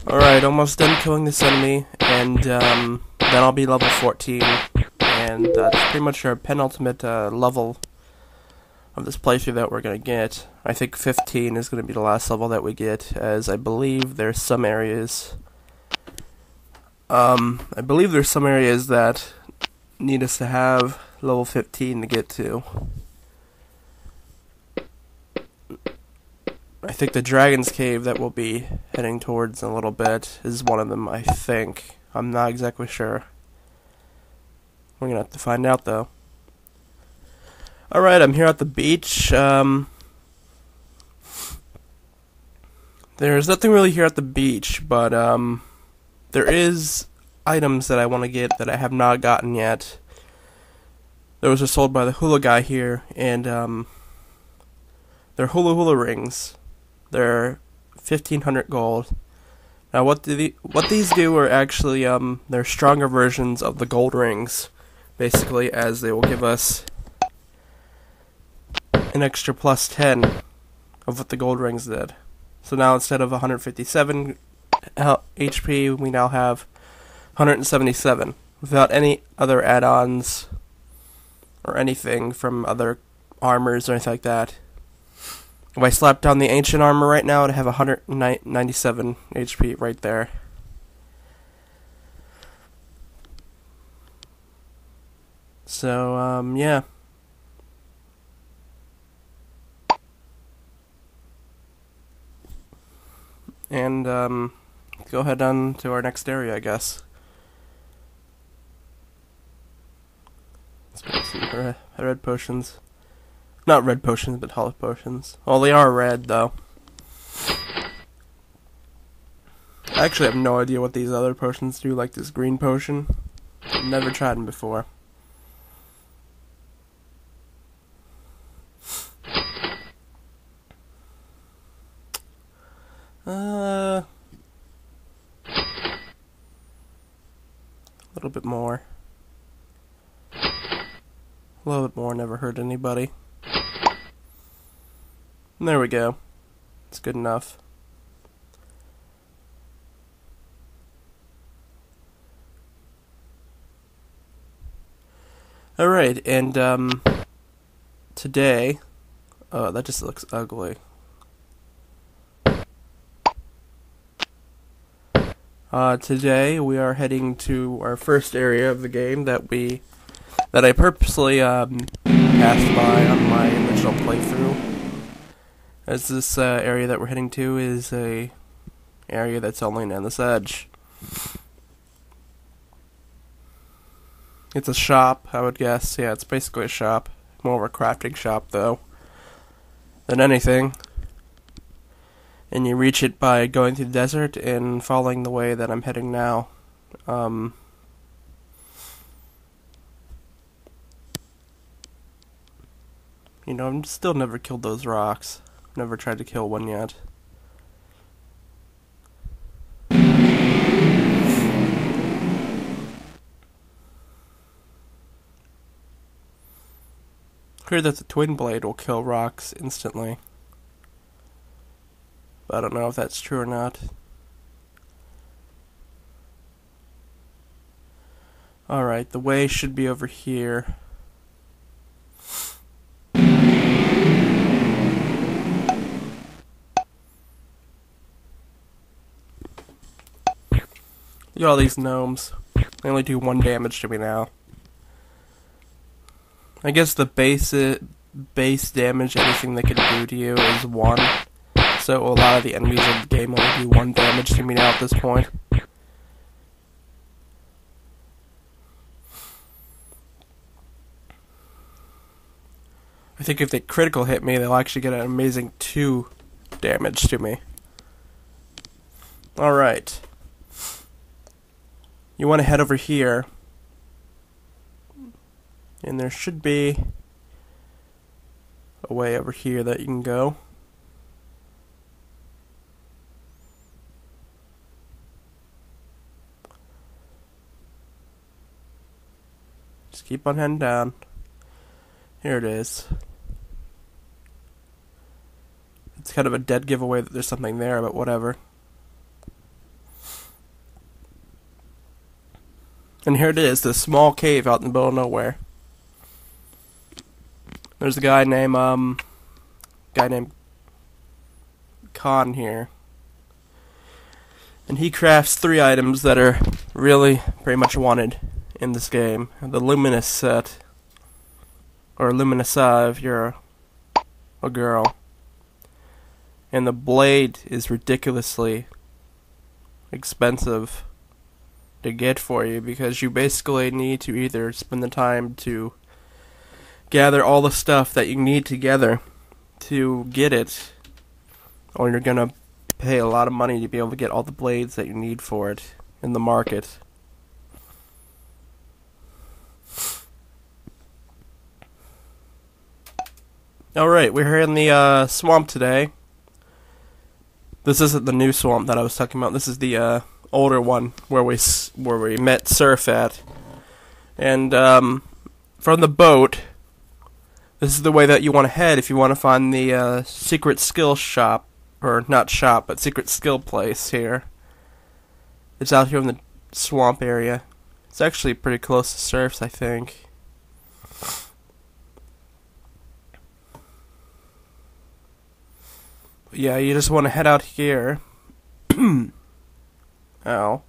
Alright, almost done killing this enemy, and then I'll be level 14, and that's pretty much our penultimate level of this playthrough that we're going to get. I think 15 is going to be the last level that we get, as I believe there's some areas that need us to have level 15 to get to. I think the Dragon's Cave that we'll be heading towards in a little bit is one of them, I think. I'm not exactly sure. We're gonna have to find out, though. Alright, I'm here at the beach. There's nothing really here at the beach, but there is items that I want to get that I have not gotten yet. Those are sold by the hula guy here, and they're hula rings. They're 1,500 gold. Now, what these do are actually they're stronger versions of the gold rings, basically, as they will give us an extra plus 10 of what the gold rings did. So now instead of 157 HP, we now have 177 without any other add-ons or anything from other armors or anything like that. If I slap down the ancient armor right now, I'd have 197 HP right there. So, yeah. And, go ahead on to our next area, I guess. Let's get some red potions. Not red potions, but hollow potions. Well, they are red, though. I actually have no idea what these other potions do, like this green potion. I've never tried them before. A little bit more. A little bit more, never hurt anybody. There we go. It's good enough. Alright, and today, oh, that just looks ugly. Today we are heading to our first area of the game that I purposely passed by on my original playthrough. As this area that we're heading to is a area that's only on this edge. It's a shop, I would guess. Yeah, it's basically a shop. More of a crafting shop, though, than anything. And you reach it by going through the desert and following the way that I'm heading now. You know, I've still never killed those rocks. Never tried to kill one yet. Heard that the twin blade will kill rocks instantly. But I don't know if that's true or not. Alright, the way should be over here. Look at all these gnomes. They only do 1 damage to me now. I guess the base damage anything they can do to you is 1. So a lot of the enemies in the game only do 1 damage to me now at this point. I think if they critical hit me, they'll actually get an amazing 2 damage to me. Alright. You want to head over here. And there should be a way over here that you can go. Just keep on heading down. Here it is. It's kind of a dead giveaway that there's something there, but whatever. And here it is, this small cave out in the middle of nowhere. There's a guy named Khan here. And he crafts 3 items that are really pretty much wanted in this game. The Luminous set, or Luminousa if you're a girl. And the blade is ridiculously expensive to get for you, because you basically need to either spend the time to gather all the stuff that you need together to get it, or you're gonna pay a lot of money to be able to get all the blades that you need for it in the market. Alright, we're here in the swamp today. This isn't the new swamp that I was talking about. This is the older one where we met Surf at. And from the boat, this is the way that you want to head if you want to find the secret skill shop, or not shop, but secret skill place here. It's out here in the swamp area. It's actually pretty close to Surf's, I think. Yeah, you just want to head out here. Ow.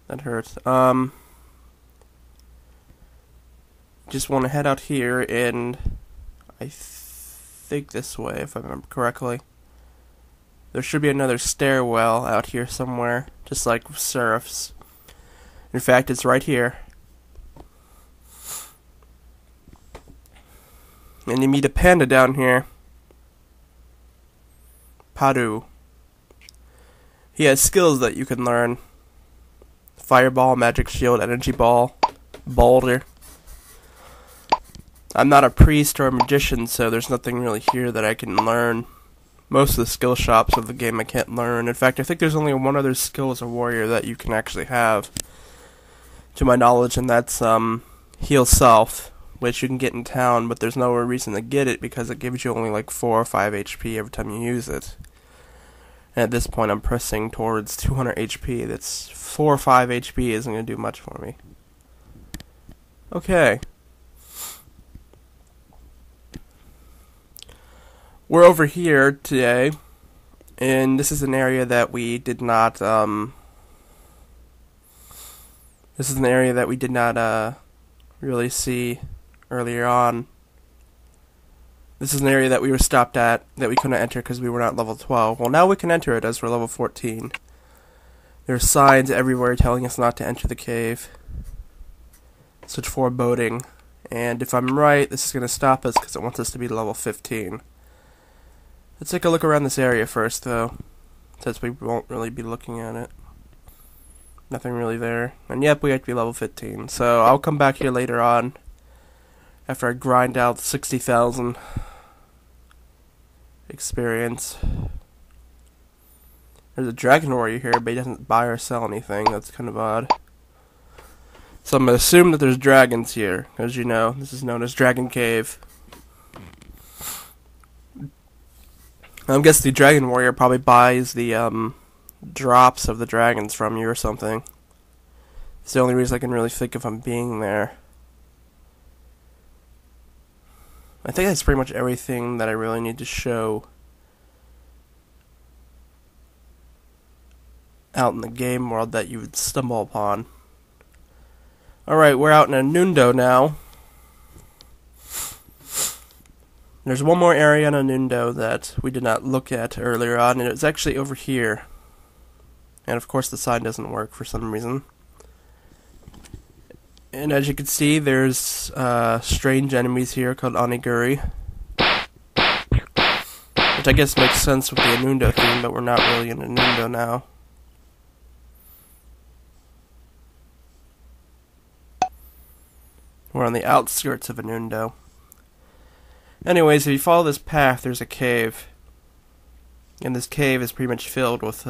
That hurts. Just want to head out here, and I think this way, if I remember correctly. There should be another stairwell out here somewhere, just like Surf's. In fact, it's right here. And you meet a panda down here. Padu. He has skills that you can learn. Fireball, magic shield, energy ball, boulder. I'm not a priest or a magician, so there's nothing really here that I can learn. Most of the skill shops of the game I can't learn. In fact, I think there's only one other skill as a warrior that you can actually have, to my knowledge, and that's Heal Self, which you can get in town, but there's no reason to get it because it gives you only like 4 or 5 HP every time you use it. And at this point, I'm pressing towards 200 HP. That's 4 or 5 HP isn't going to do much for me. Okay. We're over here today, and this is an area that we did not, really see earlier on. This is an area that we were stopped at, that we couldn't enter because we were not level 12. Well, now we can enter it as we're level 14. There are signs everywhere telling us not to enter the cave. Such foreboding. And if I'm right, this is going to stop us because it wants us to be level 15. Let's take a look around this area first, though, since we won't really be looking at it. Nothing really there. And yep, we have to be level 15. So I'll come back here later on, after I grind out 60,000 experience. There's a dragon warrior here, but he doesn't buy or sell anything. That's kind of odd. So I'm going to assume that there's dragons here, as you know, this is known as Dragon Cave. I guess the dragon warrior probably buys the drops of the dragons from you or something. It's the only reason I can really think of him being there. I think that's pretty much everything that I really need to show out in the game world that you would stumble upon. Alright, we're out in Endo now. There's one more area in Endo that we did not look at earlier on, and it's actually over here. And of course the sign doesn't work for some reason. And as you can see, there's strange enemies here called onigiri. Which I guess makes sense with the Endo theme, but we're not really in Endo now. We're on the outskirts of Endo. Anyways, if you follow this path, there's a cave. And this cave is pretty much filled with,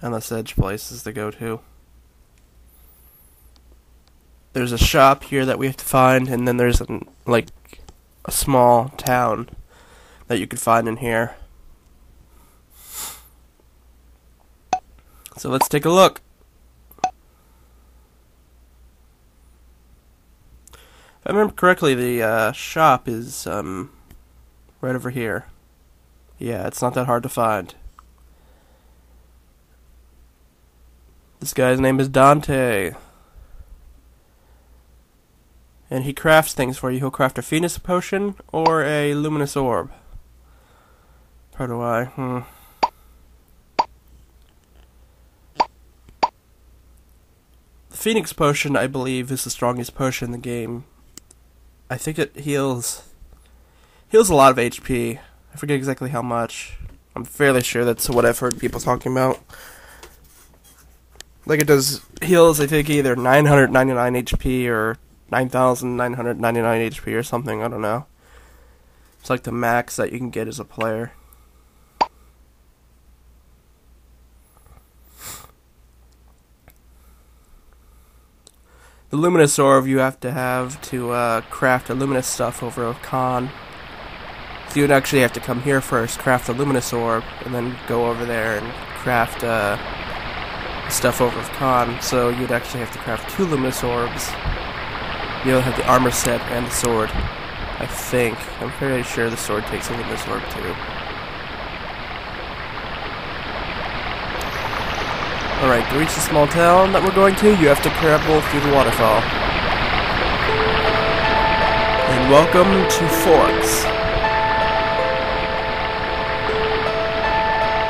endless edge places to go to. There's a shop here that we have to find, and then there's, a small town that you can find in here. So let's take a look. If I remember correctly, the shop is right over here. Yeah, it's not that hard to find. This guy's name is Dante. And he crafts things for you. He'll craft a Phoenix potion or a luminous orb. How do I? The Phoenix potion, I believe, is the strongest potion in the game. I think it heals a lot of HP. I forget exactly how much. I'm fairly sure that's what I've heard people talking about. Like it does heals, I think, either 999 HP or 9,999 HP or something, I don't know. It's like the max that you can get as a player. The luminous orb you have to craft a luminous stuff over a con. So you would actually have to come here first, craft a luminous orb, and then go over there and craft stuff over a con. So you'd actually have to craft 2 luminous orbs. You'll have the armor set and the sword. I think. I'm fairly sure the sword takes a luminous orb too. Alright, to reach the small town that we're going to, you have to travel through the waterfall. And welcome to Forks.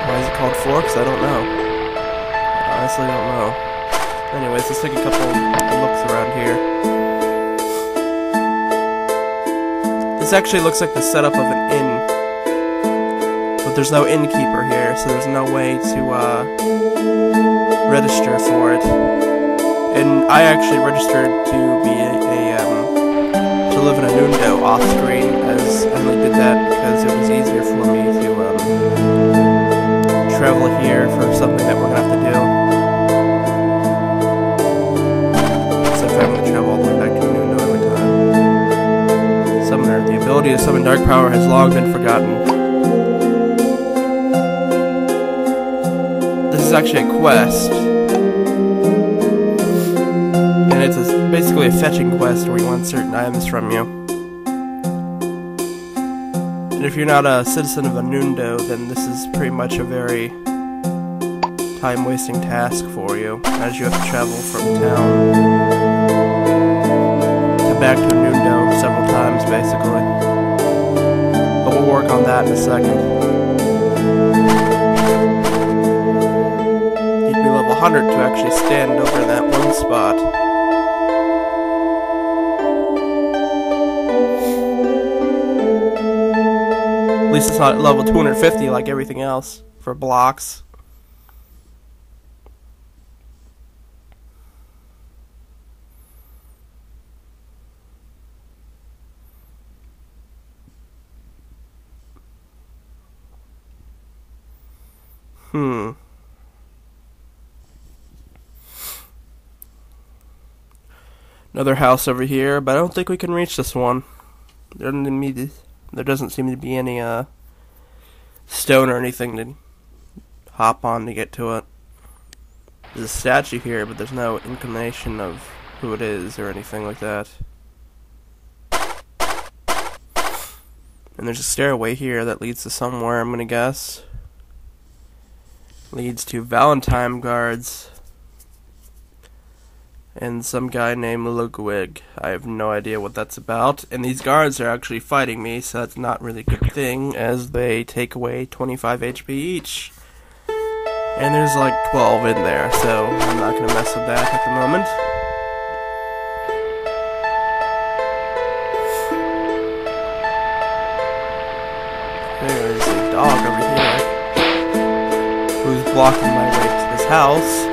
Why is it called Forks? I don't know. I honestly don't know. Anyways, let's take a couple looks around here. This actually looks like the setup of an inn. But there's no innkeeper here, so there's no way to register for it. And I actually registered to be to live in a Endo off screen, as I only did that because it was easier for me to travel here for something that we're gonna have to do. Except for having to travel all the way back to Endo every time. Summoner. The ability to summon dark power has long been forgotten. This is actually a quest, and it's basically a fetching quest where you want certain items from you. And if you're not a citizen of Endo, then this is pretty much a very time-wasting task for you, as you have to travel from town to back to Endo several times, basically. But we'll work on that in a second. 100 to actually stand over in that one spot. At least it's not level 250 like everything else for blocks. Another house over here, but I don't think we can reach this one. There doesn't seem to be any stone or anything to hop on to get to it. There's a statue here, but there's no inclination of who it is or anything like that. And there's a stairway here that leads to somewhere, I'm gonna guess. Leads to Valentine guards. And some guy named Ludwig. I have no idea what that's about. And these guards are actually fighting me, so that's not really a good thing, as they take away 25 HP each. And there's like 12 in there, so I'm not going to mess with that at the moment. There's a dog over here, who's blocking my way to this house,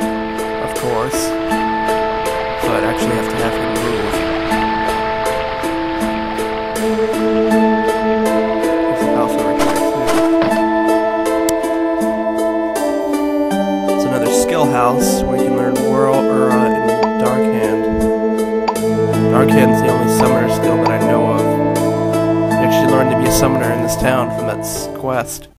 of course. So I'd actually have to have him move. There's a house over here too. It's another skill house where you can learn Whirl, Ura, and Dark Hand. Dark Hand's the only summoner skill that I know of. You actually learned to be a summoner in this town from that quest.